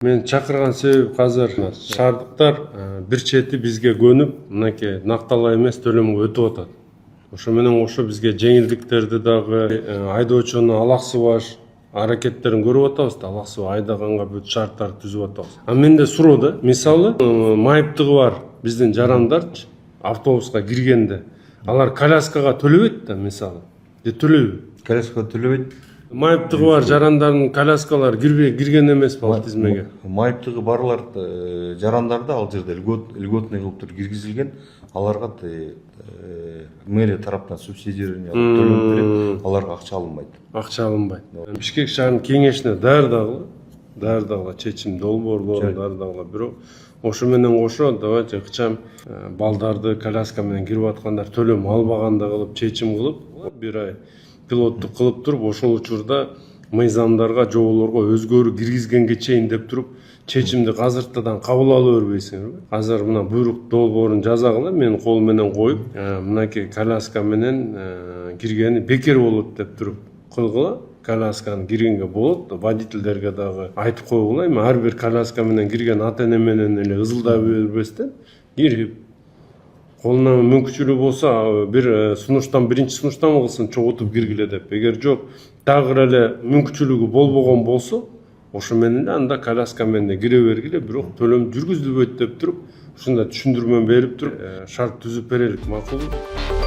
Мен чакырган себеп азыр шаардыктар бир чети бизге көнүп, мынакей накталай эмес төлөмгө өтүп атат. Ошо менен кошо бизге жеңилдиктерди дагы айдоочуну алаксыбаш аракеттерин көрүп атабыз да, алаксыбай айдаганга бүт шарттарды түзүп атабыз. А менде суроо да, мисалы майыптыгы бар биздин жарандарчы автобуска киргенде алар коляскага төлөбөйт да, мисалы. Төлөйбү? Коляскага төлөбөйт. Майыптыгы бар жарандардын коляскалары кирген эмес балык тизмеге. Майыптыгы барлар жарандарды ал жерде льготный кылып туруп киргизилген. Аларга мэрия тараптан субсидирование төлөнүп берет. Аларга акча алынбайт. Акча алынбайт. Бишкек шаарынын кеңешине даярдагыла чечим долбоорлору даярдагыла. Бирок ошо менен кошо давайте ыкчам балдарды коляска менен кирип аткандар төлөм албаганда кылып чечим кылып, бир ай пилоттук кылып туруп, ошол учурда мыйзамдарга, жоболорго өзгөрүү киргизгенге чейин деп туруп чечимди азыртадан кабыл ала бербейсиңерби? Азыр мына буйрук долбоорун жазагыла, менин кол менен коюп, мынакей коляска менен киргени бекер болот деп туруп кылгыла. Колясканы киргенге болот, водительдерге дагы айтып койгула, эми ар бир коляска менен кирген ата эне менен эле ызылдап бербестен кирип, колунан мүмкүнчүлүгү болсо бир сунуштан биринчи сунуштан кылсын чогултуп киргиле деп. Эгер жок, дагы эле мүмкүнчүлүгү болбогон болсо, ошо менен эле анда коляска менен кире бергиле, бирок төлөм жүргүзүлбөйт деп туруп, ушундай түшүндүрмө берип туруп, шарт түзүп берелик, макулбу?